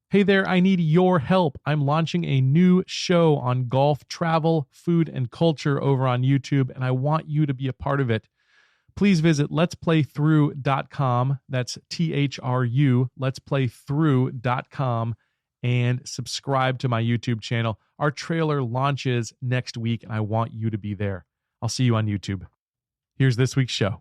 Hey there, I need your help. I'm launching a new show on golf, travel, food, and culture over on YouTube, and I want you to be a part of it. Please visit letsplaythrough.com. That's THRU, letsplaythrough.com, and subscribe to my YouTube channel. Our trailer launches next week, and I want you to be there. I'll see you on YouTube. Here's this week's show.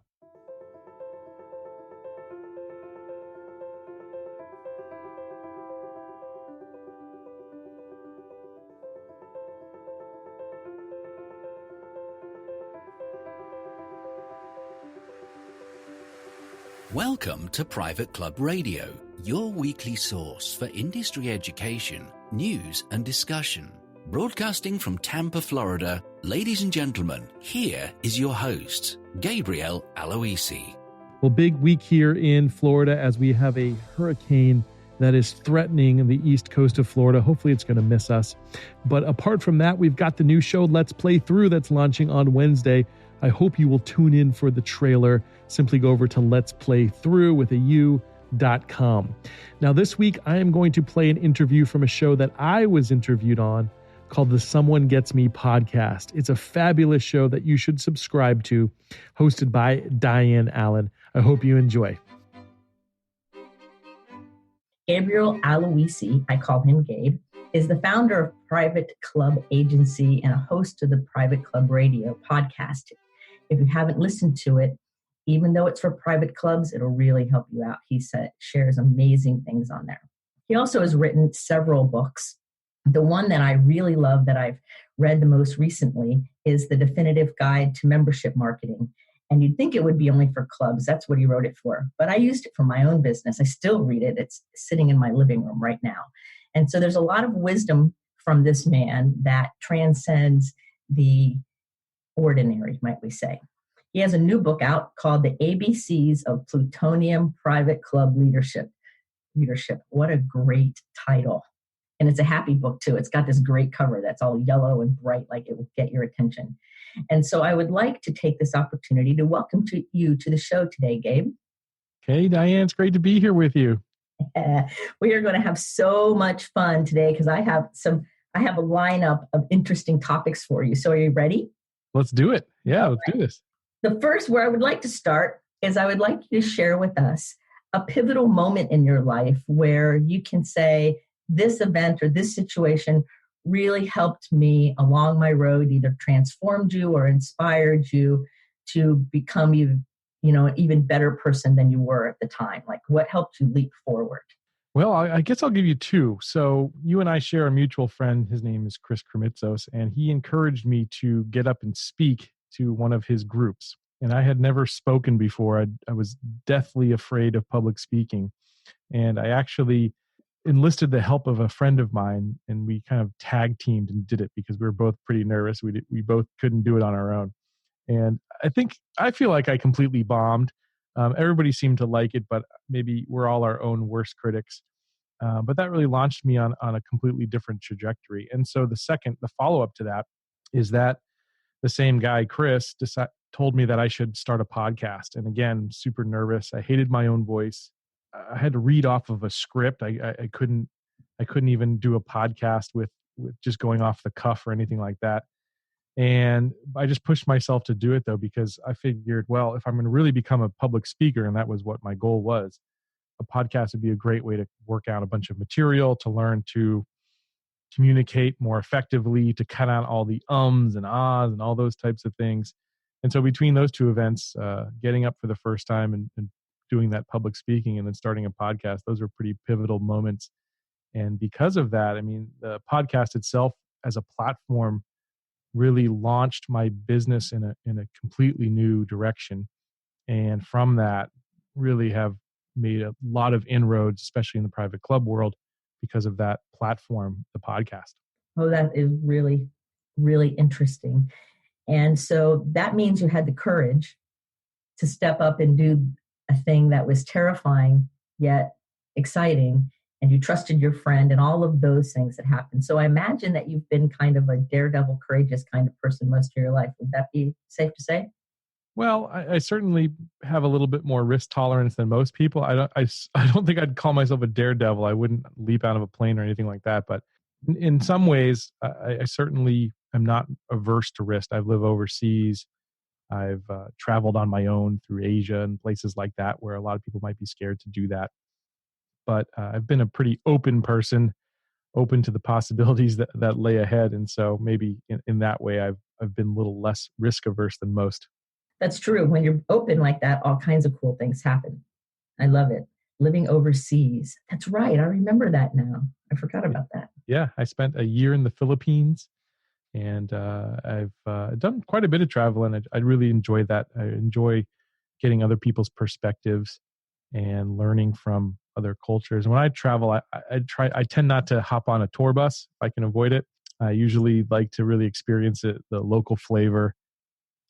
Welcome to Private Club Radio, your weekly source for industry education, news and discussion. Broadcasting from Tampa, Florida, ladies and gentlemen, here is your host, Gabriel Aloisi. Well, big week here in Florida as we have a hurricane that is threatening the east coast of Florida. Hopefully it's going to miss us. But apart from that, we've got the new show, Let's Play Through, that's launching on Wednesday. I hope you will tune in for the trailer. Simply go over to letsplaythrough.com. Now, this week, I am going to play an interview from a show that I was interviewed on called the Someone Gets Me podcast. It's a fabulous show that you should subscribe to, hosted by Dianne Allen. I hope you enjoy. Gabriel Aloisi, I call him Gabe, is the founder of Private Club Agency and a host of the Private Club Radio podcast. If you haven't listened to it, even though it's for private clubs, it'll really help you out. He shares amazing things on there. He also has written several books. The one that I really love that I've read the most recently is The Definitive Guide to Membership Marketing. And you'd think it would be only for clubs. That's what he wrote it for. But I used it for my own business. I still read it. It's sitting in my living room right now. And so there's a lot of wisdom from this man that transcends the ordinary, might we say. He has a new book out called The ABCs of Plutonium Private Club Leadership. What a great title. And it's a happy book too. It's got this great cover that's all yellow and bright, like it will get your attention. And so I would like to take this opportunity to welcome you to the show today, Gabe. Hey, Dianne, it's great to be here with you. We are going to have so much fun today because I have a lineup of interesting topics for you. So are you ready? Let's do it. Yeah, let's do this. The first where I would like to start is I would like you to share with us a pivotal moment in your life where you can say this event or this situation really helped me along my road, either transformed you or inspired you to become an even better person than you were at the time. Like what helped you leap forward? Well, I guess I'll give you two. So you and I share a mutual friend. His name is Chris Kremitzos, and he encouraged me to get up and speak to one of his groups. And I had never spoken before. I was deathly afraid of public speaking. And I actually enlisted the help of a friend of mine, and we kind of tag teamed and did it because we were both pretty nervous. We both couldn't do it on our own. And I feel like I completely bombed. Everybody seemed to like it, but maybe we're all our own worst critics. But that really launched me on a completely different trajectory. And so the follow-up to that is that the same guy, Chris, told me that I should start a podcast. And again, super nervous. I hated my own voice. I had to read off of a script. I couldn't even do a podcast with just going off the cuff or anything like that. And I just pushed myself to do it though, because I figured, well, if I'm going to really become a public speaker, and that was what my goal was, a podcast would be a great way to work out a bunch of material, to learn to communicate more effectively, to cut out all the ums and ahs and all those types of things. And so between those two events, getting up for the first time and doing that public speaking and then starting a podcast, those are pretty pivotal moments. And because of that, I mean, the podcast itself as a platform really launched my business in a completely new direction. And from that, really have made a lot of inroads, especially in the private club world, because of that platform, the podcast. Oh, that is really, really interesting. And so that means you had the courage to step up and do a thing that was terrifying yet exciting, and you trusted your friend and all of those things that happened. So I imagine that you've been kind of a daredevil, courageous kind of person most of your life. Would that be safe to say? Well, I certainly have a little bit more risk tolerance than most people. I don't think I'd call myself a daredevil. I wouldn't leap out of a plane or anything like that. But in some ways, I certainly am not averse to risk. I've lived overseas. I've traveled on my own through Asia and places like that where a lot of people might be scared to do that. But I've been a pretty open person, open to the possibilities that lay ahead. And so maybe in that way, I've been a little less risk averse than most. That's true. When you're open like that, all kinds of cool things happen. I love it. Living overseas. That's right. I remember that now. I forgot about that. Yeah, I spent a year in the Philippines, and I've done quite a bit of travel, and I really enjoy that. I enjoy getting other people's perspectives and learning from other cultures. And when I travel, I tend not to hop on a tour bus if I can avoid it. I usually like to really experience it, the local flavor.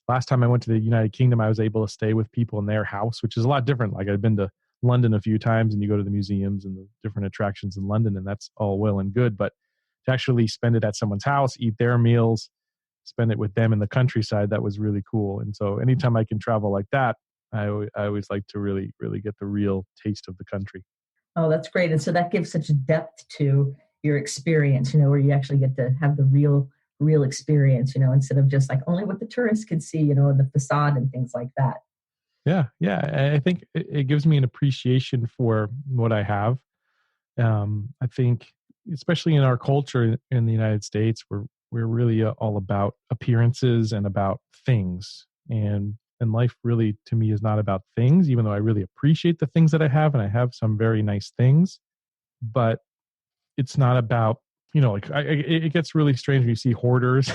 Last time I went to the United Kingdom, I was able to stay with people in their house, which is a lot different. Like I've been to London a few times, and you go to the museums and the different attractions in London, and that's all well and good. But to actually spend it at someone's house, eat their meals, spend it with them in the countryside, that was really cool. And so anytime I can travel like that, I always like to really, really get the real taste of the country. Oh, that's great. And so that gives such depth to your experience, where you actually get to have the real experience, instead of just like only what the tourists can see, the facade and things like that. Yeah. I think it gives me an appreciation for what I have. I think, especially in our culture in the United States, we're really all about appearances and about things. And life really, to me, is not about things, even though I really appreciate the things that I have, and I have some very nice things. But it's not about, it gets really strange when you see hoarders.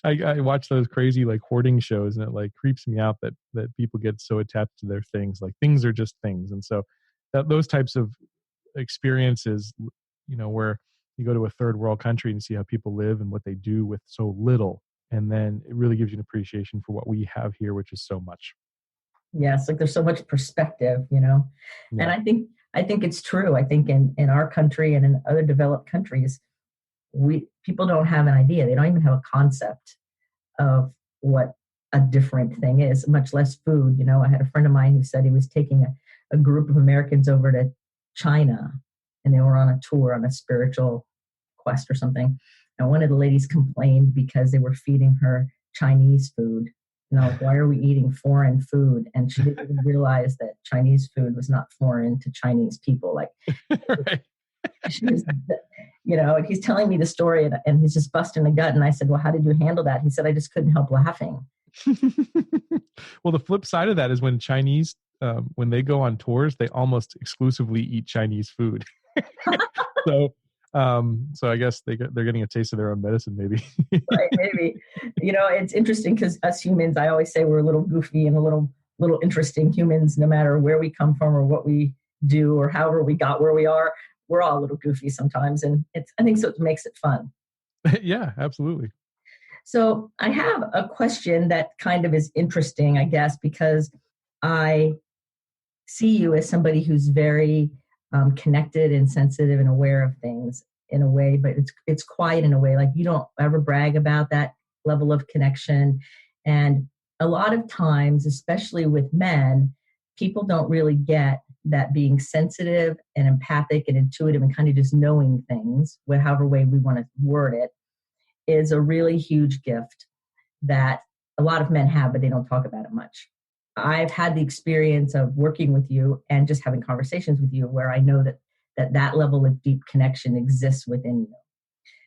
I watch those crazy like hoarding shows, and it like creeps me out that people get so attached to their things. Like things are just things. And so those types of experiences, where you go to a third world country and you see how people live and what they do with so little, and then it really gives you an appreciation for what we have here, which is so much. Yes, like there's so much perspective, Yeah. And I think it's true. I think in our country and in other developed countries, people don't have an idea. They don't even have a concept of what a different thing is, much less food. I had a friend of mine who said he was taking a group of Americans over to China, and they were on a tour, on a spiritual quest or something. And one of the ladies complained because they were feeding her Chinese food. Why are we eating foreign food? And she didn't even realize that Chinese food was not foreign to Chinese people. Like, Right. she was, and he's telling me the story, and he's just busting a gut. And I said, well, how did you handle that? He said, I just couldn't help laughing. Well, the flip side of that is when Chinese, when they go on tours, they almost exclusively eat Chinese food. So I guess they're getting a taste of their own medicine, maybe. Right, maybe. It's interesting because us humans, I always say we're a little goofy and a little interesting humans, no matter where we come from or what we do or however we got where we are. We're all a little goofy sometimes, and I think so it makes it fun. Yeah, absolutely. So I have a question that kind of is interesting, I guess, because I see you as somebody who's very connected and sensitive and aware of things in a way, but it's quiet in a way. Like you don't ever brag about that level of connection. And a lot of times, especially with men, people don't really get that being sensitive and empathic and intuitive and kind of just knowing things, however way we want to word it, is a really huge gift that a lot of men have, but they don't talk about it much. I've had the experience of working with you and just having conversations with you where I know that level of deep connection exists within you.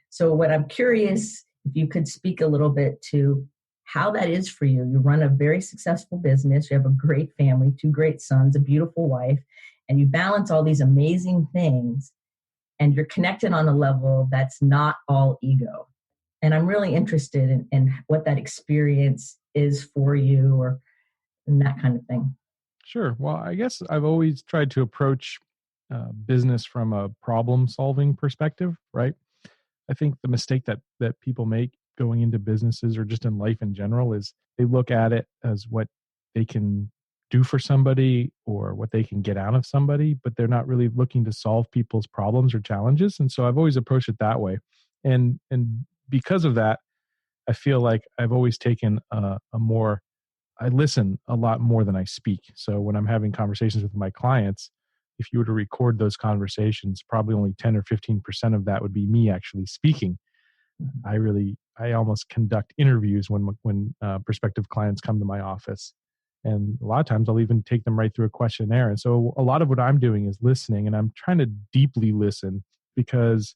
So what I'm curious, if you could speak a little bit to how that is for you. You run a very successful business. You have a great family, 2 great sons, a beautiful wife, and you balance all these amazing things, and you're connected on a level that's not all ego. And I'm really interested in what that experience is for you, and that kind of thing. Sure. Well, I guess I've always tried to approach business from a problem-solving perspective, right? I think the mistake that people make going into businesses or just in life in general is they look at it as what they can do for somebody or what they can get out of somebody, but they're not really looking to solve people's problems or challenges. And so I've always approached it that way. And because of that, I feel like I've always taken I listen a lot more than I speak. So when I'm having conversations with my clients, if you were to record those conversations, probably only 10 or 15% of that would be me actually speaking. I almost conduct interviews when prospective clients come to my office. And a lot of times I'll even take them right through a questionnaire. And so a lot of what I'm doing is listening, and I'm trying to deeply listen, because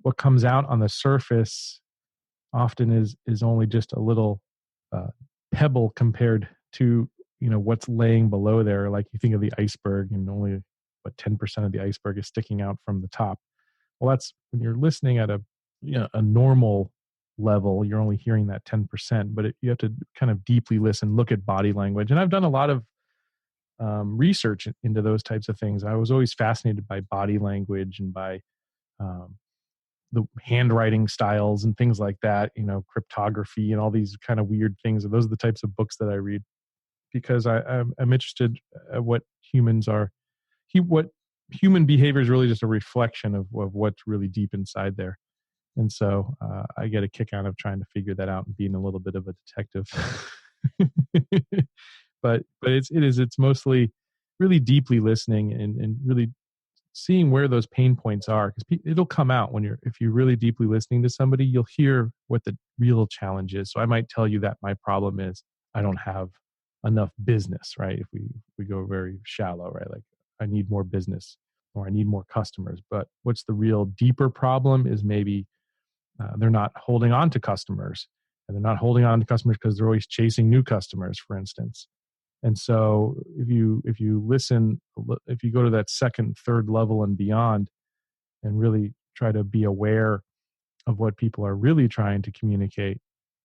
what comes out on the surface often is only just a little uh, pebble compared to what's laying below there. Like, you think of the iceberg, and only 10% of the iceberg is sticking out from the top. Well, that's when you're listening at a normal level, you're only hearing that 10%, but you have to kind of deeply listen, look at body language. And I've done a lot of research into those types of things. I was always fascinated by body language and by um, the handwriting styles and things like that, cryptography and all these kind of weird things. And those are the types of books that I read, because I'm interested at what humans are, what human behavior is really just a reflection of what's really deep inside there. And so I get a kick out of trying to figure that out and being a little bit of a detective. but it's mostly really deeply listening and really seeing where those pain points are, because it'll come out if you're really deeply listening to somebody, you'll hear what the real challenge is. So I might tell you that my problem is I don't have enough business, right? If we go very shallow, right? Like, I need more business, or I need more customers. But what's the real deeper problem is maybe they're not holding on to customers, and they're not holding on to customers because they're always chasing new customers, for instance. And so if you listen, if you go to that second, third level and beyond, and really try to be aware of what people are really trying to communicate,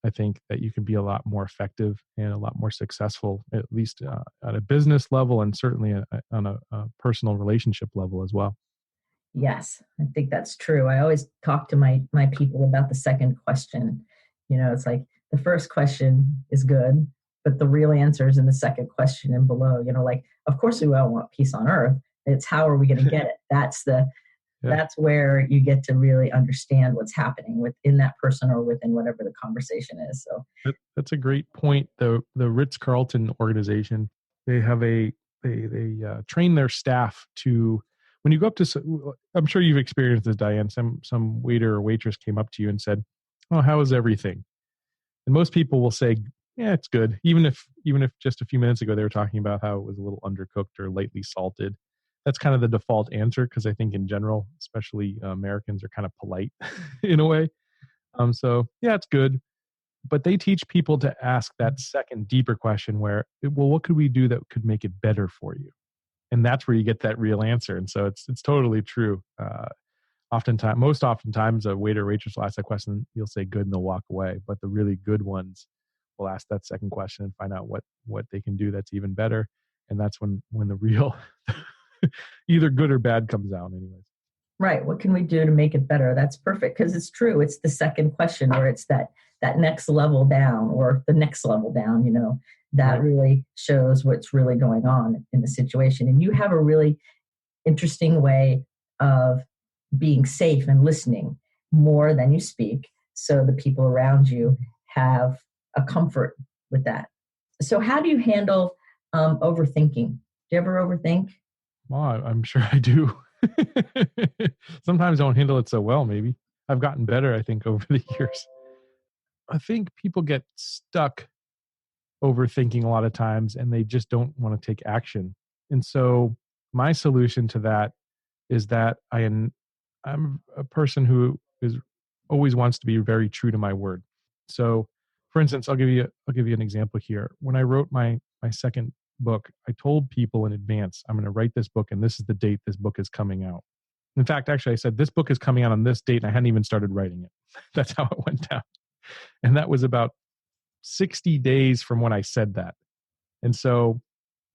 I think that you can be a lot more effective and a lot more successful, at least at a business level, and certainly on a personal relationship level as well. Yes, I think that's true. I always talk to my people about the second question. It's like the first question is good, but the real answer is in the second question and below. Like, of course we all want peace on earth. It's how are we going to get it? That's where you get to really understand what's happening within that person or within whatever the conversation is. So that's a great point. The Ritz-Carlton organization, they have they train their staff to, when you go up to, I'm sure you've experienced this, Dianne, some waiter or waitress came up to you and said, "Oh, how is everything?" And most people will say, "Yeah, it's good." Even if just a few minutes ago they were talking about how it was a little undercooked or lightly salted. That's kind of the default answer, because I think in general, especially Americans, are kind of polite in a way. So yeah, it's good. But they teach people to ask that second, deeper question where, well, what could we do that could make it better for you? And that's where you get that real answer. And so it's totally true. Most oftentimes, a waiter or waitress will ask that question, you'll say good, and they'll walk away. But the really good ones will ask that second question and find out what they can do that's even better. And that's when the real either good or bad comes out anyways. right, what can we do to make it better? That's perfect, because it's true. It's the second question, or it's that next level down, or the next level down, that Right. really shows what's really going on in the situation. And you have a really interesting way of being safe and listening more than you speak, so the people around you have a comfort with that. So how do you handle overthinking? Do you ever overthink? Well, I'm sure I do. Sometimes I don't handle it so well, maybe. I've gotten better, I think, over the years. I think people get stuck overthinking a lot of times, and they just don't want to take action. And so my solution to that is that I'm a person who is always wants to be very true to my word. So, for instance, I'll give you an example here. When I wrote my second book, I told people in advance, I'm going to write this book, and this is the date this book is coming out. In fact, actually, I said this book is coming out on this date, and I hadn't even started writing it. That's how it went down. And that was about 60 days from when I said that. And so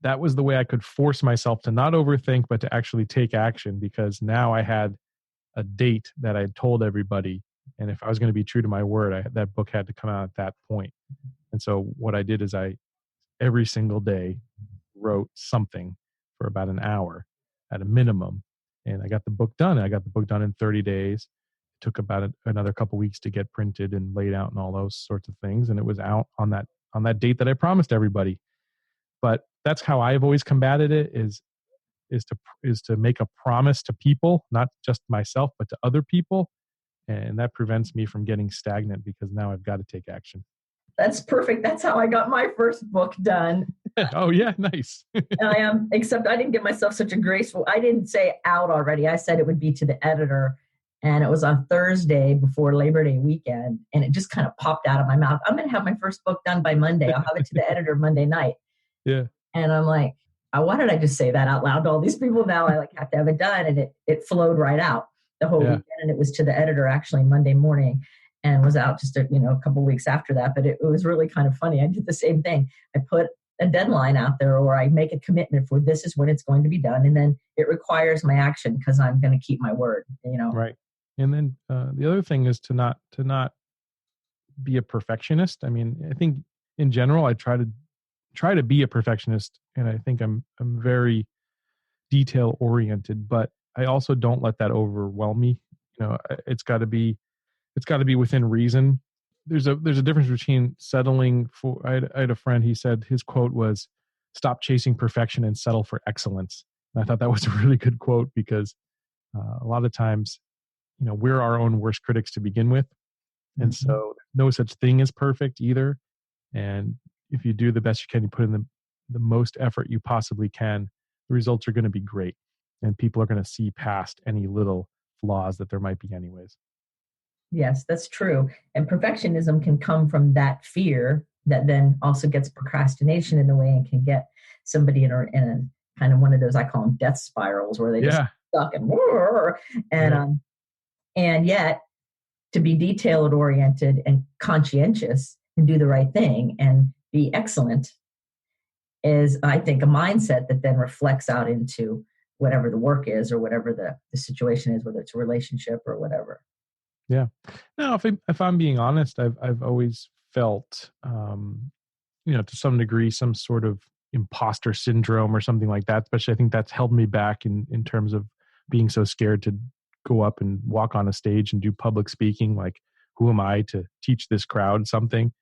that was the way I could force myself to not overthink, but to actually take action, because now I had a date that I had told everybody. And if I was going to be true to my word, that book had to come out at that point. And so what I did is every single day, wrote something for about an hour at a minimum. And I got the book done. I got the book done in 30 days. took about another couple weeks to get printed and laid out and all those sorts of things. And it was out on that date that I promised everybody. But that's how I've always combated it is to make a promise to people, not just myself, but to other people. And that prevents me from getting stagnant because now I've got to take action. That's perfect. That's how I got my first book done. Oh yeah, nice. Except I didn't give myself such a graceful, I didn't say out already. I said it would be to the editor. And it was on Thursday before Labor Day weekend. And it just kind of popped out of my mouth. I'm going to have my first book done by Monday. I'll have it to the editor Monday night. Yeah. And I'm like, why did I just say that out loud to all these people? Now I have to have it done. And it flowed right out the whole weekend. And it was to the editor actually Monday morning and was out just a couple of weeks after that. But it was really kind of funny. I did the same thing. I put a deadline out there, or I make a commitment for this is when it's going to be done. And then it requires my action because I'm going to keep my word, Right. And then the other thing is to not be a perfectionist. I mean, I think in general, I try to be a perfectionist, and I think I'm very detail oriented, but I also don't let that overwhelm me. It's got to be within reason. There's a difference between settling for. I had a friend. He said his quote was, "Stop chasing perfection and settle for excellence." And I thought that was a really good quote because a lot of times, we're our own worst critics to begin with, and so no such thing as perfect either. And if you do the best you can, you put in the most effort you possibly can, the results are going to be great, and people are going to see past any little flaws that there might be, anyways. Yes, that's true. And perfectionism can come from that fear that then also gets procrastination in the way and can get somebody in a kind of one of those, I call them death spirals, where they just stuck and yet to be detailed oriented and conscientious and do the right thing and be excellent is, I think, a mindset that then reflects out into whatever the work is or whatever the situation is, whether it's a relationship or whatever. Yeah. Now, if I'm being honest, I've always felt, to some degree, some sort of imposter syndrome or something like that. Especially, I think that's held me back in terms of being so scared to go up and walk on a stage and do public speaking. Like, who am I to teach this crowd something?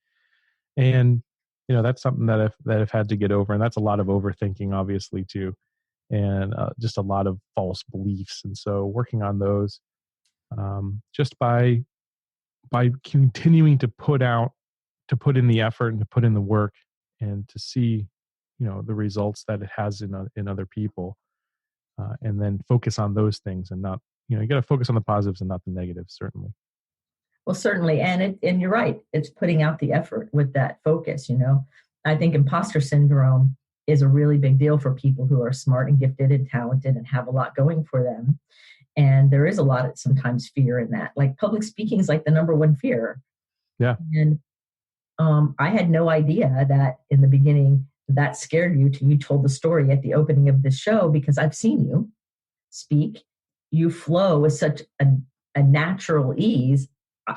And that's something that I've had to get over, and that's a lot of overthinking, obviously, too, and just a lot of false beliefs. And so, working on those. Just by continuing to put in the effort and to put in the work and to see, the results that it has in other people, and then focus on those things and not, you got to focus on the positives and not the negatives, certainly. Well, certainly. And you're right. It's putting out the effort with that focus, I think imposter syndrome is a really big deal for people who are smart and gifted and talented and have a lot going for them. And there is a lot of sometimes fear in that. Like public speaking is like the number one fear. Yeah. And I had no idea that in the beginning that scared you till you told the story at the opening of the show, because I've seen you speak. You flow with such a natural ease.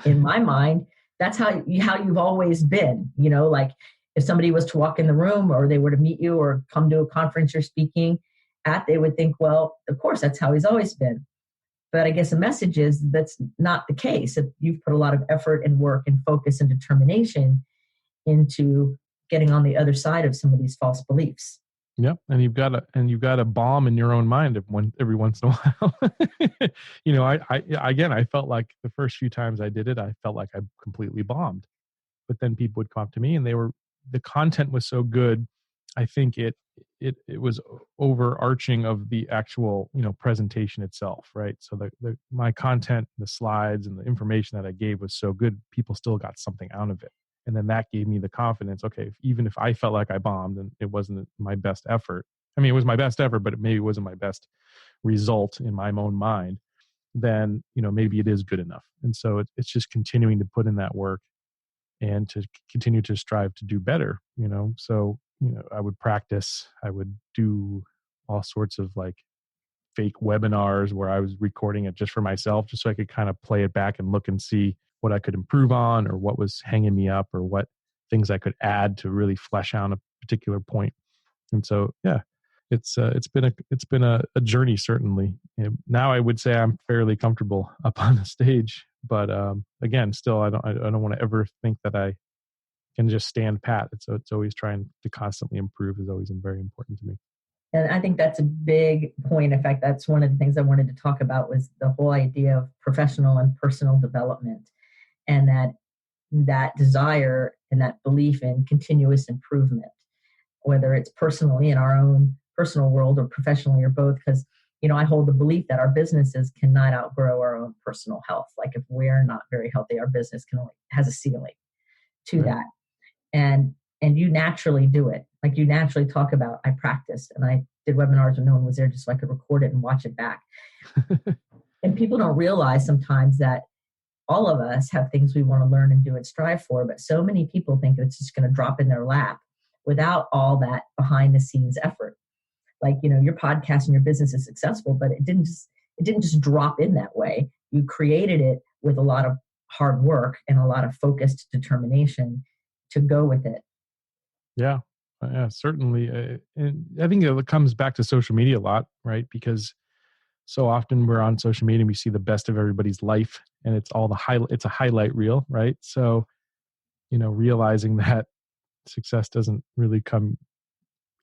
In my mind, that's how you've always been. Like if somebody was to walk in the room or they were to meet you or come to a conference you're speaking at, they would think, well, of course, that's how he's always been. But I guess the message is that's not the case. You've put a lot of effort and work and focus and determination into getting on the other side of some of these false beliefs. Yep, and you've got a bomb in your own mind every once in a while. I felt like the first few times I did it, I felt like I completely bombed. But then people would come up to me, and the content was so good. I think it was overarching of the actual presentation itself, right? So my content, the slides, and the information that I gave was so good, people still got something out of it, and then that gave me the confidence. Okay, even if I felt like I bombed and it wasn't my best effort, I mean, it was my best effort, but it maybe wasn't my best result in my own mind. Then maybe it is good enough, and so it's just continuing to put in that work and to continue to strive to do better. So. I would practice. I would do all sorts of like fake webinars where I was recording it just for myself, just so I could kind of play it back and look and see what I could improve on or what was hanging me up or what things I could add to really flesh out a particular point. And so, yeah, it's been a journey, certainly. And now I would say I'm fairly comfortable up on the stage, But again, still, I don't want to ever think that I can just stand pat. It's always trying to constantly improve is always very important to me. And I think that's a big point. In fact, that's one of the things I wanted to talk about was the whole idea of professional and personal development, and that desire and that belief in continuous improvement, whether it's personally in our own personal world or professionally or both. Because, I hold the belief that our businesses cannot outgrow our own personal health. Like if we're not very healthy, our business has a ceiling to that. And you naturally do it. Like you naturally talk about, I practiced and I did webinars when no one was there just so I could record it and watch it back. And people don't realize sometimes that all of us have things we want to learn and do and strive for, but so many people think it's just going to drop in their lap without all that behind the scenes effort. Like, your podcast and your business is successful, but it didn't just drop in that way. You created it with a lot of hard work and a lot of focused determination to go with it. Yeah, certainly. And I think it comes back to social media a lot, right? Because so often we're on social media and we see the best of everybody's life, and it's all it's a highlight reel, right? So, realizing that success doesn't really come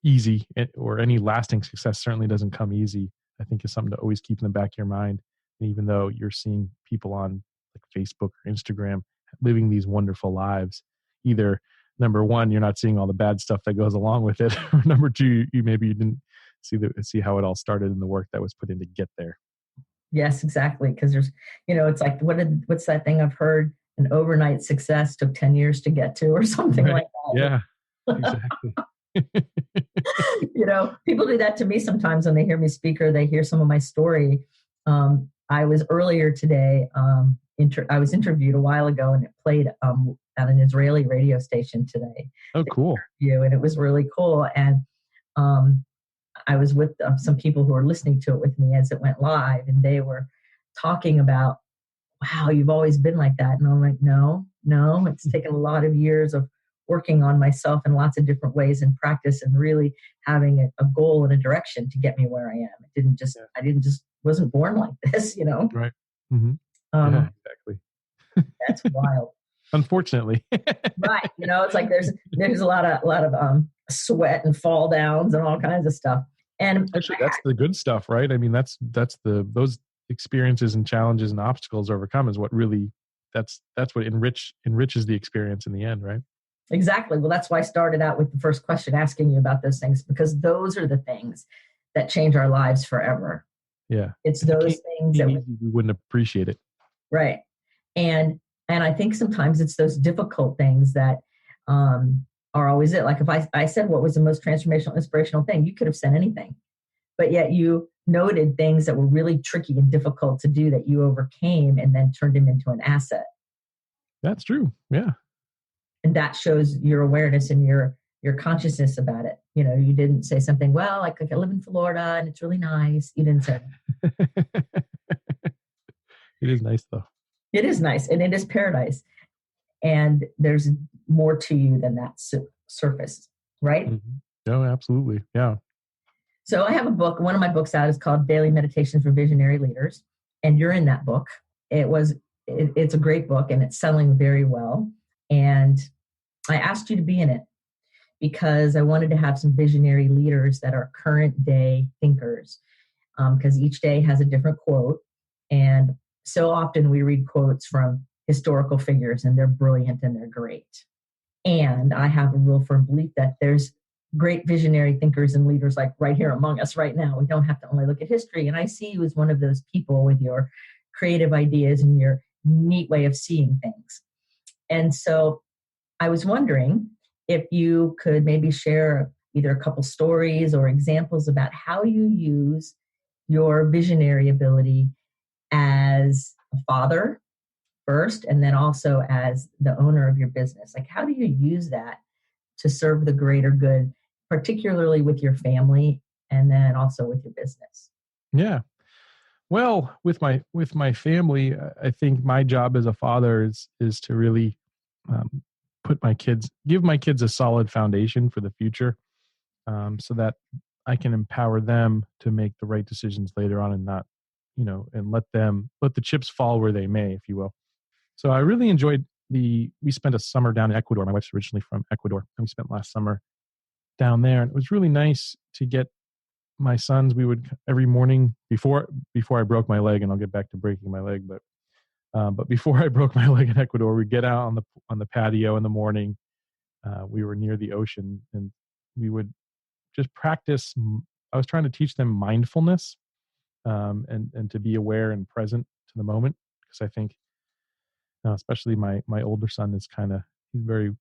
easy, or any lasting success certainly doesn't come easy, I think is something to always keep in the back of your mind. And even though you're seeing people on like Facebook or Instagram living these wonderful lives, either number one, you're not seeing all the bad stuff that goes along with it, or number two, you didn't see how it all started and the work that was put in to get there. Yes, exactly. Because there's, it's like, what's that thing I've heard? An overnight success took 10 years to get to, or something like that. Yeah, exactly. People do that to me sometimes when they hear me speak or they hear some of my story. I was earlier today, I was interviewed a while ago, and it played at an Israeli radio station today. Oh, cool. And it was really cool. And I was with some people who were listening to it with me as it went live, and they were talking about, wow, you've always been like that. And I'm like, no, it's taken a lot of years of working on myself in lots of different ways and practice, and really having a goal and a direction to get me where I am. I wasn't born like this, Right. Mm-hmm. Yeah, exactly. That's wild. Unfortunately. Right. It's like there's a lot of sweat and fall downs and all kinds of stuff. And actually, that's the good stuff, right? I mean, that's those experiences and challenges and obstacles overcome is what really, that's what enriches the experience in the end, right? Exactly. Well, that's why I started out with the first question asking you about those things, because those are the things that change our lives forever. Yeah. It's those things that we wouldn't appreciate it. Right. And I think sometimes it's those difficult things that are always it. Like if I said what was the most transformational, inspirational thing, you could have said anything, but yet you noted things that were really tricky and difficult to do that you overcame and then turned them into an asset. That's true. Yeah. And that shows your awareness and your consciousness about it. You didn't say something, well, like I live in Florida and it's really nice. You didn't say that. It is nice though. It is nice, and it is paradise. And there's more to you than that surface, right? Mm-hmm. No, absolutely. Yeah. So I have a book. One of my books out is called Daily Meditations for Visionary Leaders. And you're in that book. It's a great book, and it's selling very well. And I asked you to be in it because I wanted to have some visionary leaders that are current day thinkers, because each day has a different quote. And so often we read quotes from historical figures and they're brilliant and they're great. And I have a real firm belief that there's great visionary thinkers and leaders like right here among us right now. We don't have to only look at history. And I see you as one of those people with your creative ideas and your neat way of seeing things. And so I was wondering if you could maybe share either a couple stories or examples about how you use your visionary ability as a father first, and then also as the owner of your business. Like, how do you use that to serve the greater good, particularly with your family and then also with your business? Yeah. Well, with my family, I think my job as a father is to really give my kids a solid foundation for the future, so that I can empower them to make the right decisions later on, and not, and let the chips fall where they may, if you will. So I really enjoyed we spent a summer down in Ecuador. My wife's originally from Ecuador, and we spent last summer down there. And it was really nice to get my sons. We would every morning before I broke my leg, and I'll get back to breaking my leg, but before I broke my leg in Ecuador, we'd get out on the patio in the morning. We were near the ocean, and we would just practice. I was trying to teach them mindfulness, and to be aware and present to the moment, because I think, especially my older son is he's very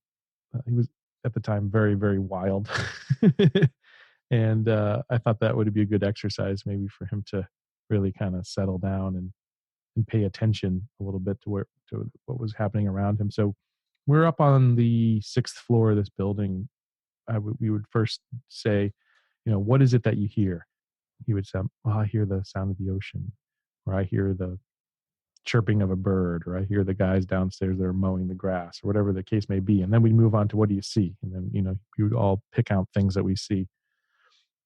he was at the time very, very wild. And I thought that would be a good exercise maybe for him to really kind of settle down and pay attention a little bit to what was happening around him. So we're up on the 6th floor of this building. We would first say, what is it that you hear? He would say, well, I hear the sound of the ocean, or I hear the chirping of a bird, or I hear the guys downstairs that are mowing the grass, or whatever the case may be. And then we'd move on to, what do you see? And then, we would all pick out things that we see.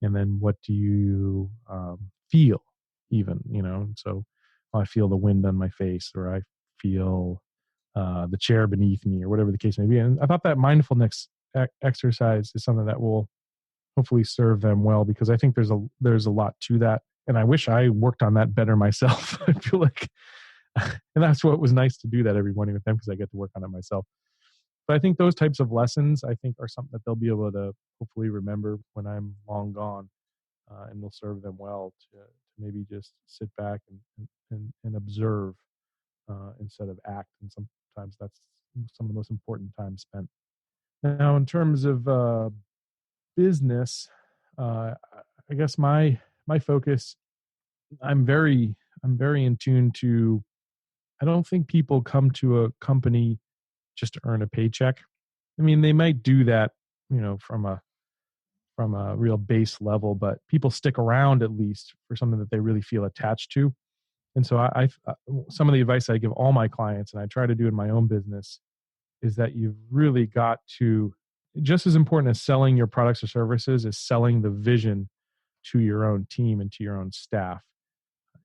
And then, what do you feel even, And so, I feel the wind on my face, or I feel the chair beneath me, or whatever the case may be. And I thought that mindfulness exercise is something that will hopefully serve them well, because I think there's a lot to that. And I wish I worked on that better myself. I feel like, and that's what was nice to do that every morning with them, because I get to work on it myself. But I think those types of lessons, I think, are something that they'll be able to hopefully remember when I'm long gone, and will serve them well to maybe just sit back and observe, instead of act. And sometimes that's some of the most important time spent. Now, in terms of business, I guess my focus, I'm very in tune to. I don't think people come to a company just to earn a paycheck. I mean, they might do that, from a real base level, but people stick around at least for something that they really feel attached to. And so I some of the advice I give all my clients, and I try to do in my own business, is that you've really got to, just as important as selling your products or services, is selling the vision to your own team and to your own staff,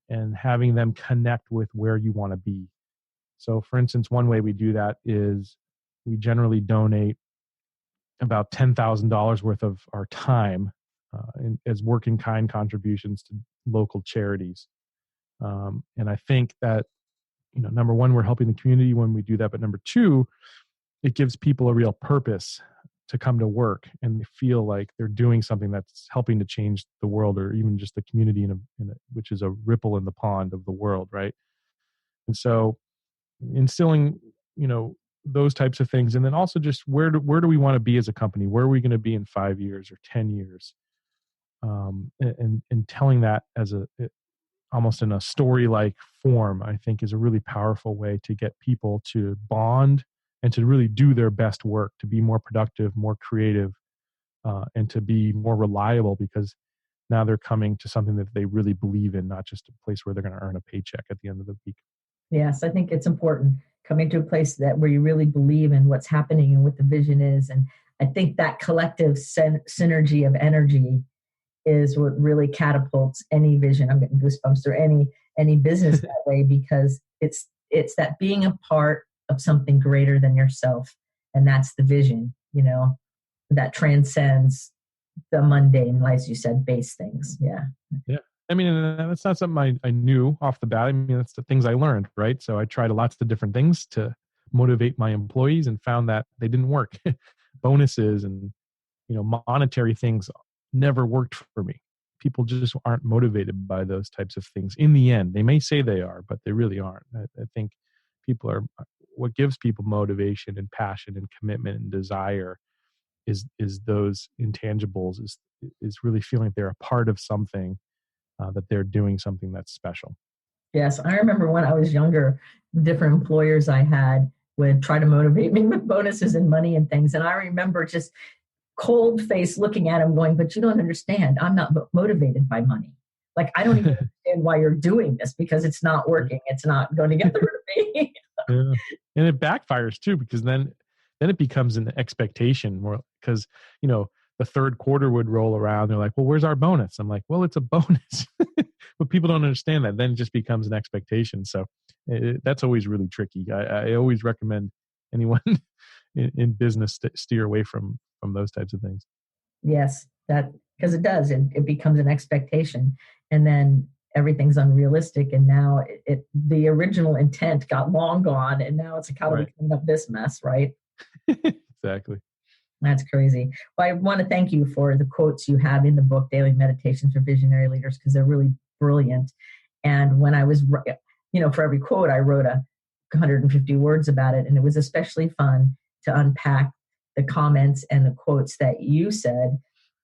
and having them connect with where you want to be. So, for instance, one way we do that is we generally donate about $10,000 worth of our time as work-in-kind contributions to local charities. And I think that, number one, we're helping the community when we do that. But number two, it gives people a real purpose to come to work, and they feel like they're doing something that's helping to change the world, or even just the community, which is a ripple in the pond of the world, right? And so instilling, those types of things. And then also just where do we want to be as a company? Where are we going to be in 5 years or 10 years? And telling that as almost in a story-like form, I think, is a really powerful way to get people to bond and to really do their best work, to be more productive, more creative, and to be more reliable, because now they're coming to something that they really believe in, not just a place where they're going to earn a paycheck at the end of the week. Yes, I think it's important coming to a place where you really believe in what's happening and what the vision is. And I think that collective synergy of energy is what really catapults any vision. I'm getting goosebumps, or any business that way, because it's that being a part of something greater than yourself. And that's the vision, that transcends the mundane, as you said, base things. Yeah. Yeah. I mean, that's not something I knew off the bat. I mean, that's the things I learned, right? So I tried lots of different things to motivate my employees, and found that they didn't work. Bonuses and, monetary things never worked for me. People just aren't motivated by those types of things. In the end, they may say they are, but they really aren't. I think what gives people motivation and passion and commitment and desire is those intangibles, is really feeling they're a part of something, that they're doing something that's special. Yes, I remember when I was younger, different employers I had would try to motivate me with bonuses and money and things. And I remember just cold face looking at them going, but you don't understand. I'm not motivated by money. Like, I don't even understand why you're doing this, because it's not working. It's not going to get the rid of me. Yeah. And it backfires too, because then it becomes an expectation more, because, the third quarter would roll around. They're like, well, where's our bonus? I'm like, well, it's a bonus. But people don't understand that. Then it just becomes an expectation. So that's always really tricky. I always recommend anyone in business steer away from those types of things. Yes, that because it does. It becomes an expectation, and then everything's unrealistic. And now the original intent got long gone, and now it's like, how do we clean up this mess, right? Exactly. That's crazy. Well, I want to thank you for the quotes you have in the book, Daily Meditations for Visionary Leaders, because they're really brilliant. And when I was, for every quote, I wrote 150 words about it. And it was especially fun to unpack the comments and the quotes that you said,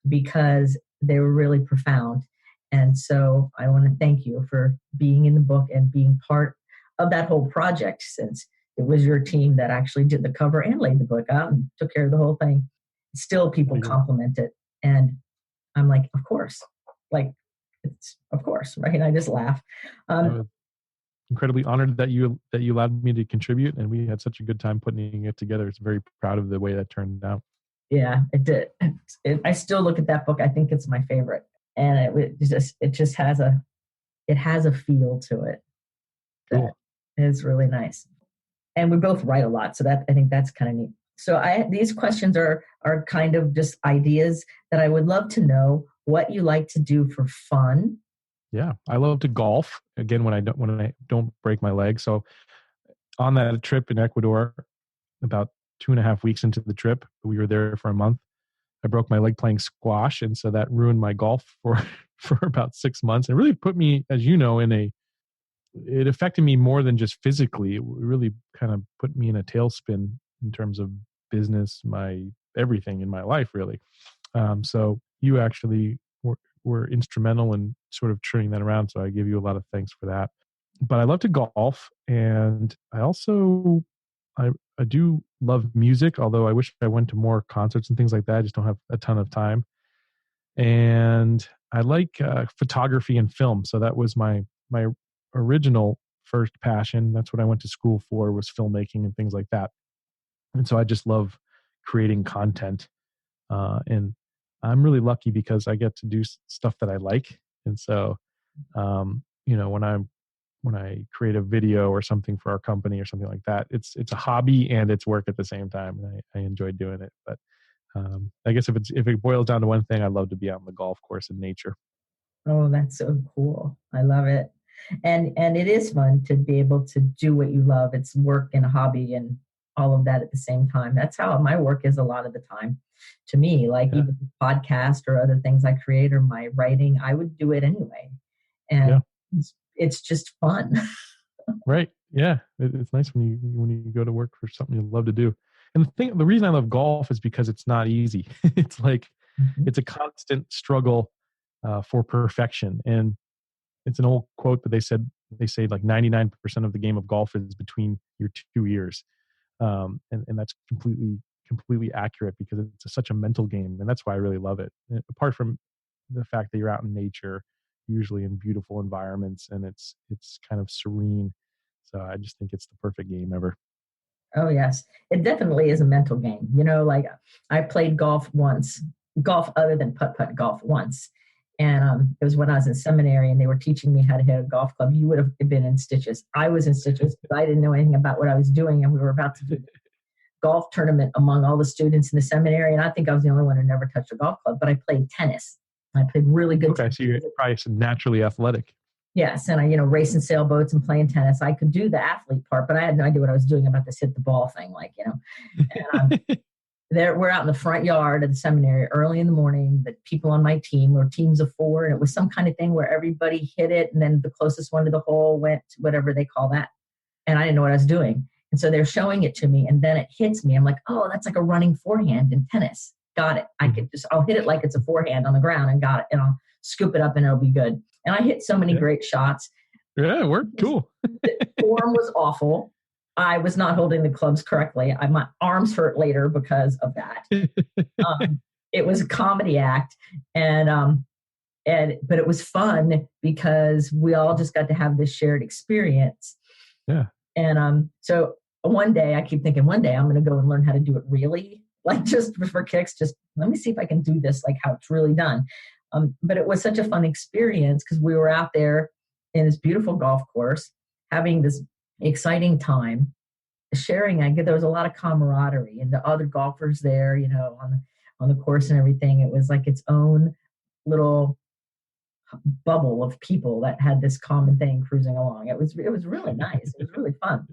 because they were really profound. And so I want to thank you for being in the book and being part of that whole project, since it was your team that actually did the cover and laid the book out and took care of the whole thing. Still, people compliment it. And I'm like, of course. It's of course, right? And I just laugh. Incredibly honored that you allowed me to contribute, and we had such a good time putting it together. It's very proud of the way that turned out. Yeah, it did. I still look at that book. I think it's my favorite. And it just has a feel to it. Cool. Is really nice. And we both write a lot, so I think that's kind of neat. So these questions are kind of just ideas that I would love to know what you like to do for fun. Yeah, I love to golf. Again, when I don't break my leg. So on that trip in Ecuador, about 2.5 weeks into the trip, we were there for a month. I broke my leg playing squash, and so that ruined my golf for about 6 months. It really put me, as you know, it affected me more than just physically. It really kind of put me in a tailspin in terms of business, my everything in my life, really. So you actually were instrumental in sort of turning that around. So I give you a lot of thanks for that. But I love to golf, and I also I do love music, although I wish I went to more concerts and things like that. I just don't have a ton of time. And I like photography and film. So that was my original first passion. That's what I went to school for, was filmmaking and things like that. And so I just love creating content. And I'm really lucky because I get to do stuff that I like. And so, when I create a video or something for our company or something like that, it's a hobby and it's work at the same time. And I enjoy doing it. But I guess if it boils down to one thing, I love to be on the golf course in nature. Oh, that's so cool. I love it. And it is fun to be able to do what you love. It's work and a hobby and all of that at the same time. That's how my work is a lot of the time to me, even the podcast or other things I create or my writing, I would do it anyway. And it's just fun. Right. Yeah. It's nice when you go to work for something you love to do. And the reason I love golf is because it's not easy. It's like, it's a constant struggle for perfection. And it's an old quote that they say like 99% of the game of golf is between your two ears. And that's completely accurate, because it's such a mental game. And that's why I really love it. And apart from the fact that you're out in nature, usually in beautiful environments, and it's kind of serene. So I just think it's the perfect game ever. Oh, yes. It definitely is a mental game. I played golf other than putt-putt golf once. And it was when I was in seminary and they were teaching me how to hit a golf club. You would have been in stitches. I was in stitches because I didn't know anything about what I was doing. And we were about to do a golf tournament among all the students in the seminary. And I think I was the only one who never touched a golf club, but I played tennis. I played really good tennis. So you're probably naturally athletic. Yes. And I, racing sailboats and playing tennis. I could do the athlete part, but I had no idea what I was doing about this hit the ball thing. And we're out in the front yard of the seminary early in the morning. The people on my team were teams of 4. And it was some kind of thing where everybody hit it. And then the closest one to the hole went to whatever they call that. And I didn't know what I was doing. And so they're showing it to me. And then it hits me. I'm like, oh, that's like a running forehand in tennis. Got it. I'll hit it like it's a forehand on the ground and got it. And I'll scoop it up and it'll be good. And I hit so many great shots. Yeah, it worked. Cool. The form was awful. I was not holding the clubs correctly. My arms hurt later because of that. It was a comedy act, but it was fun because we all just got to have this shared experience. Yeah. And so one day, I keep thinking, one day I'm going to go and learn how to do it really like just for kicks, just let me see if I can do this, like how it's really done. But it was such a fun experience because we were out there in this beautiful golf course, having this exciting time, sharing. There was a lot of camaraderie and the other golfers there, on the course and everything. It was like its own little bubble of people that had this common thing cruising along. It was really nice. It was really fun.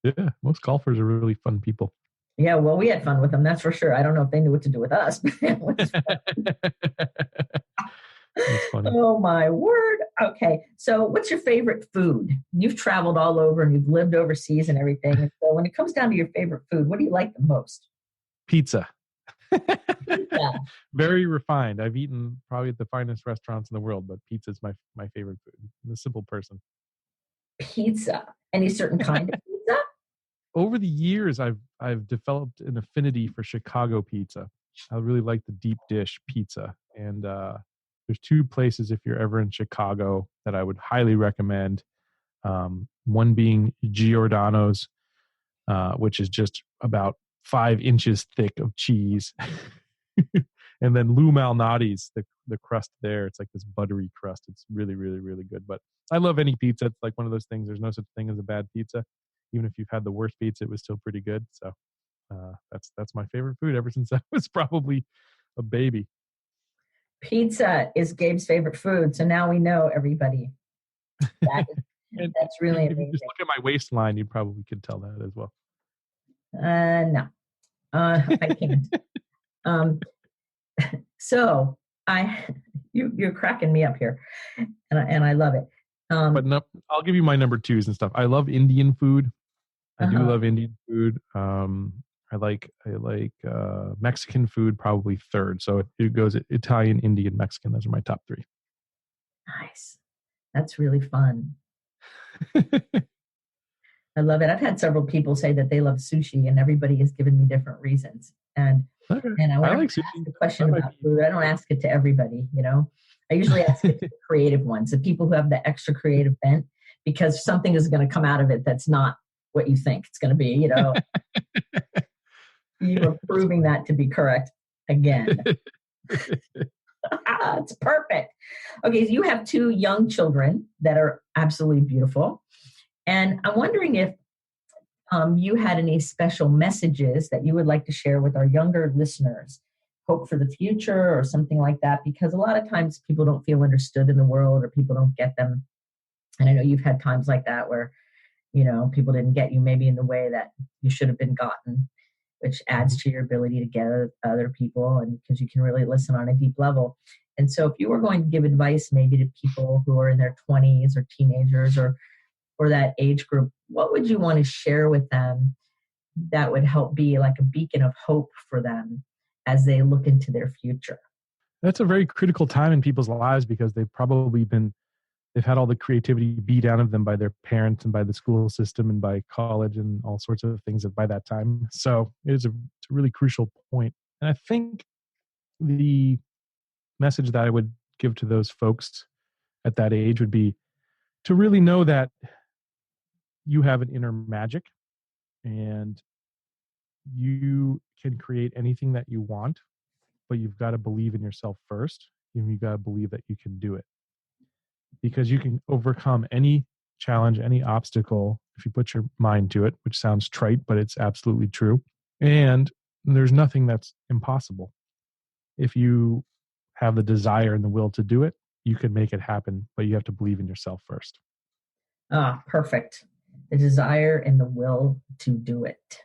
Yeah, most golfers are really fun people. Yeah, well, we had fun with them, that's for sure. I don't know if they knew what to do with us. But it was fun. That's funny. Oh my word. Okay. So what's your favorite food? You've traveled all over and you've lived overseas and everything. And so when it comes down to your favorite food, what do you like the most? Pizza. Pizza. Very refined. I've eaten probably at the finest restaurants in the world, but pizza is my favorite food. I'm a simple person. Pizza. Any certain kind of pizza? Over the years, I've developed an affinity for Chicago pizza. I really like the deep dish pizza. And there's two places if you're ever in Chicago that I would highly recommend. One being Giordano's, which is just about 5 inches thick of cheese. And then Lou Malnati's, the crust there. It's like this buttery crust. It's really, really, really good. But I love any pizza. It's like one of those things. There's no such thing as a bad pizza. Even if you've had the worst pizza, it was still pretty good. So that's my favorite food ever since I was probably a baby. Pizza is Gabe's favorite food. So now we know, everybody. That's really if amazing. you just look at my waistline, you probably could tell that as well. No, I can't. So you're cracking me up here, and I love it. But no, I'll give you my number twos and stuff. I love Indian food. I do love Indian food. I like Mexican food probably third. So it goes Italian, Indian, Mexican. Those are my top 3. Nice. That's really fun. I love it. I've had several people say that they love sushi, and everybody has given me different reasons. And I like sushi. Ask a question about food, I don't ask it to everybody. I usually ask it to the creative ones, the people who have the extra creative bent, because something is going to come out of it that's not what you think it's going to be. You are proving that to be correct again. It's perfect. Okay, so you have 2 young children that are absolutely beautiful. And I'm wondering if you had any special messages that you would like to share with our younger listeners, hope for the future or something like that, because a lot of times people don't feel understood in the world or people don't get them. And I know you've had times like that where, people didn't get you maybe in the way that you should have been gotten, which adds to your ability to get other people, and because you can really listen on a deep level. And so if you were going to give advice maybe to people who are in their 20s or teenagers or that age group, what would you want to share with them that would help be like a beacon of hope for them as they look into their future? That's a very critical time in people's lives because they've had all the creativity beat out of them by their parents and by the school system and by college and all sorts of things by that time. So it's a really crucial point. And I think the message that I would give to those folks at that age would be to really know that you have an inner magic and you can create anything that you want, but you've got to believe in yourself first. You've got to believe that you can do it, because you can overcome any challenge, any obstacle if you put your mind to it, which sounds trite, but it's absolutely true. And there's nothing that's impossible. If you have the desire and the will to do it, you can make it happen, but you have to believe in yourself first. Perfect. The desire and the will to do it.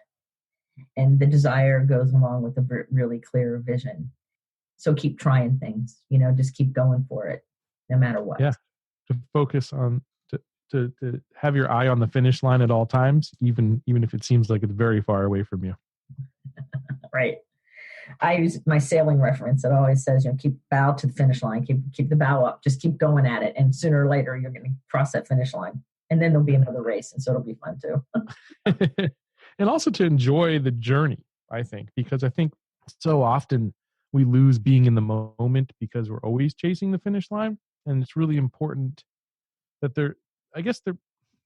And the desire goes along with a really clear vision. So keep trying things, just keep going for it, no matter what. Yeah. To focus on, to have your eye on the finish line at all times, even if it seems like it's very far away from you. Right. I use my sailing reference. It always says, keep bow to the finish line, keep the bow up, just keep going at it. And sooner or later, you're going to cross that finish line. And then there'll be another race. And so it'll be fun too. And also to enjoy the journey, I think, because I think so often we lose being in the moment because we're always chasing the finish line. And it's really important that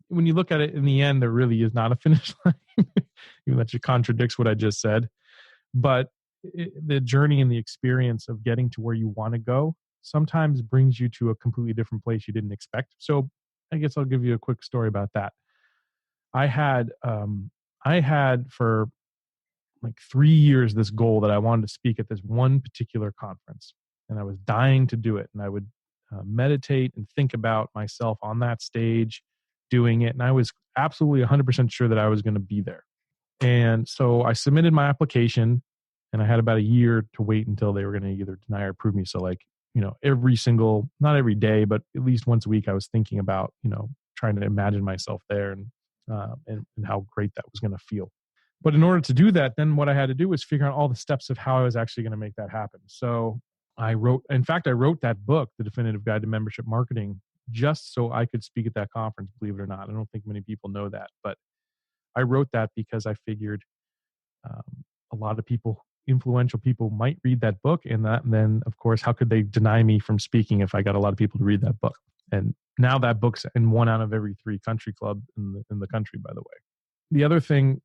when you look at it in the end, there really is not a finish line, even though that contradicts what I just said. But the journey and the experience of getting to where you want to go sometimes brings you to a completely different place you didn't expect. So I guess I'll give you a quick story about that. I had for like 3 years this goal that I wanted to speak at this one particular conference, and I was dying to do it. And I would meditate and think about myself on that stage doing it, and I was absolutely 100% sure that I was going to be there. And so I submitted my application, and I had about a year to wait until they were going to either deny or approve me. So like, not every day, but at least once a week, I was thinking about, trying to imagine myself there and how great that was going to feel. But in order to do that, then what I had to do was figure out all the steps of how I was actually going to make that happen. So I wrote that book, The Definitive Guide to Membership Marketing, just so I could speak at that conference, believe it or not. I don't think many people know that, but I wrote that because I figured a lot of people, influential people, might read that book, and then, of course, how could they deny me from speaking if I got a lot of people to read that book? And now that book's in 1 out of every 3 country club in the country, by the way. The other thing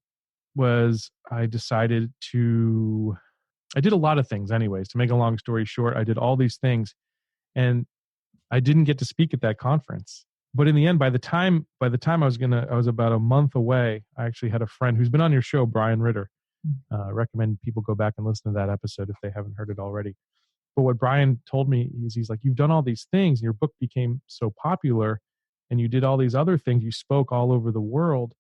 was I did a lot of things anyways. To make a long story short, I did all these things, and I didn't get to speak at that conference. But in the end, by the time I was about a month away. I actually had a friend who's been on your show, Brian Ritter. Recommend people go back and listen to that episode if they haven't heard it already. But what Brian told me is, he's like, you've done all these things and your book became so popular and you did all these other things. You spoke all over the world.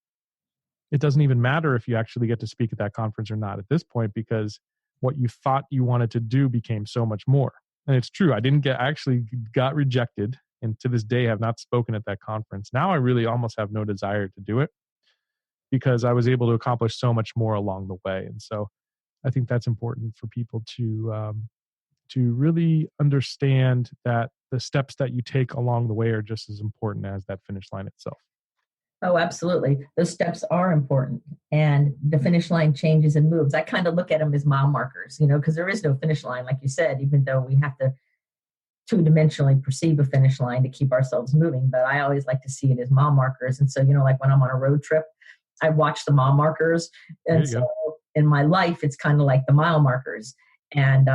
It doesn't even matter if you actually get to speak at that conference or not at this point, because what you thought you wanted to do became so much more. And it's true. I actually got rejected, and to this day have not spoken at that conference. Now I really almost have no desire to do it because I was able to accomplish so much more along the way. And so I think that's important for people to really understand that the steps that you take along the way are just as important as that finish line itself. Oh, absolutely. Those steps are important. And the finish line changes and moves. I kind of look at them as mile markers, because there is no finish line, like you said, even though we have to two-dimensionally perceive a finish line to keep ourselves moving. But I always like to see it as mile markers. And so, like when I'm on a road trip, I watch the mile markers. And so in my life, it's kind of like the mile markers. And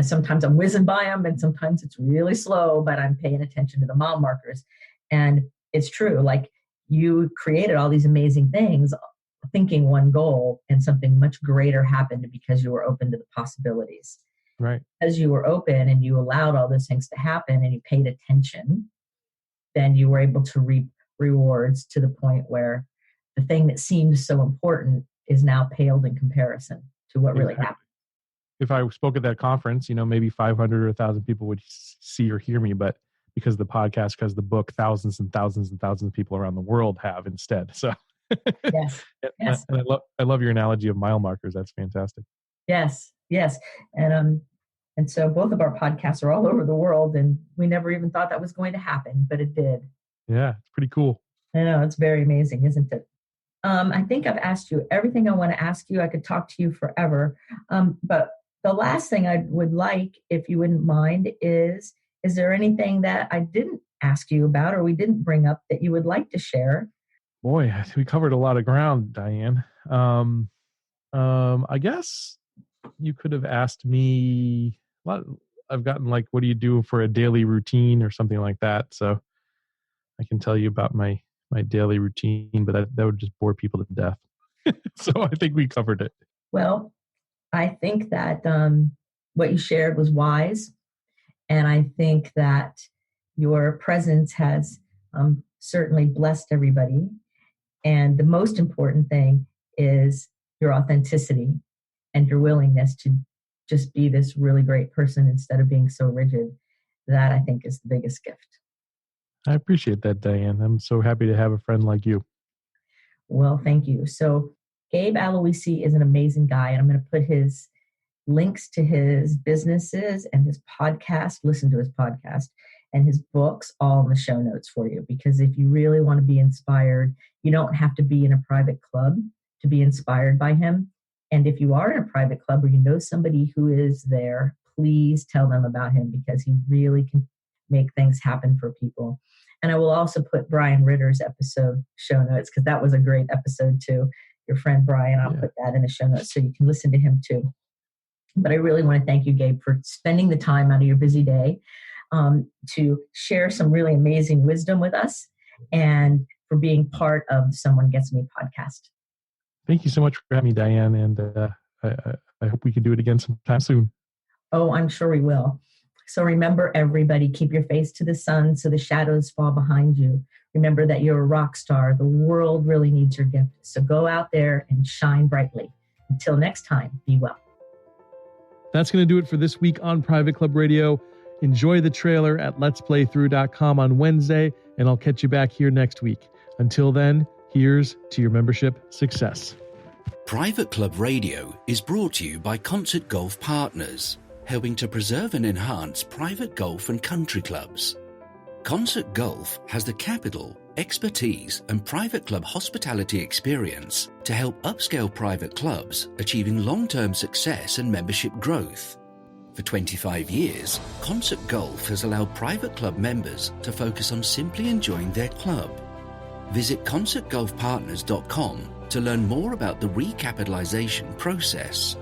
sometimes I'm whizzing by them, and sometimes it's really slow, but I'm paying attention to the mile markers. And it's true. Like, you created all these amazing things thinking one goal, and something much greater happened because you were open to the possibilities. Right. As you were open and you allowed all those things to happen and you paid attention, then you were able to reap rewards to the point where the thing that seemed so important is now paled in comparison to what really happened. If I spoke at that conference, maybe 500 or 1,000 people would see or hear me, but because of the podcast, because of the book, thousands and thousands and thousands of people around the world have instead. So yes. And I love your analogy of mile markers. That's fantastic. Yes. And so both of our podcasts are all over the world, and we never even thought that was going to happen, but it did. Yeah, it's pretty cool. I know, it's very amazing, isn't it? I think I've asked you everything I want to ask you. I could talk to you forever. But the last thing I would like, if you wouldn't mind, is there anything that I didn't ask you about or we didn't bring up that you would like to share? Boy, we covered a lot of ground, Diane. I guess you could have asked me a lot. I've gotten like, what do you do for a daily routine or something like that? So I can tell you about my daily routine, but that would just bore people to death. So I think we covered it. Well, I think that what you shared was wise. And I think that your presence has certainly blessed everybody. And the most important thing is your authenticity and your willingness to just be this really great person instead of being so rigid. That, I think, is the biggest gift. I appreciate that, Diane. I'm so happy to have a friend like you. Well, thank you. So Gabe Aloisi is an amazing guy, and I'm going to put his links to his businesses and his podcast, listen to his podcast, and his books all in the show notes for you. Because if you really want to be inspired, you don't have to be in a private club to be inspired by him. And if you are in a private club or you know somebody who is there, please tell them about him, because he really can make things happen for people. And I will also put Brian Ritter's episode show notes, because that was a great episode too. your friend Brian. I'll put that in the show notes so you can listen to him too. But I really want to thank you, Gabe, for spending the time out of your busy day to share some really amazing wisdom with us and for being part of Someone Gets Me podcast. Thank you so much for having me, Diane, and I hope we can do it again sometime soon. Oh, I'm sure we will. So remember, everybody, keep your face to the sun so the shadows fall behind you. Remember that you're a rock star. The world really needs your gift. So go out there and shine brightly. Until next time, be well. That's going to do it for this week on Private Club Radio. Enjoy the trailer at letsplaythrough.com on Wednesday, and I'll catch you back here next week. Until then, here's to your membership success. Private Club Radio is brought to you by Concert Golf Partners, helping to preserve and enhance private golf and country clubs. Concert Golf has the capital, expertise, and private club hospitality experience to help upscale private clubs achieving long-term success and membership growth. For 25 years, Concert Golf has allowed private club members to focus on simply enjoying their club. Visit concertgolfpartners.com to learn more about the recapitalization process.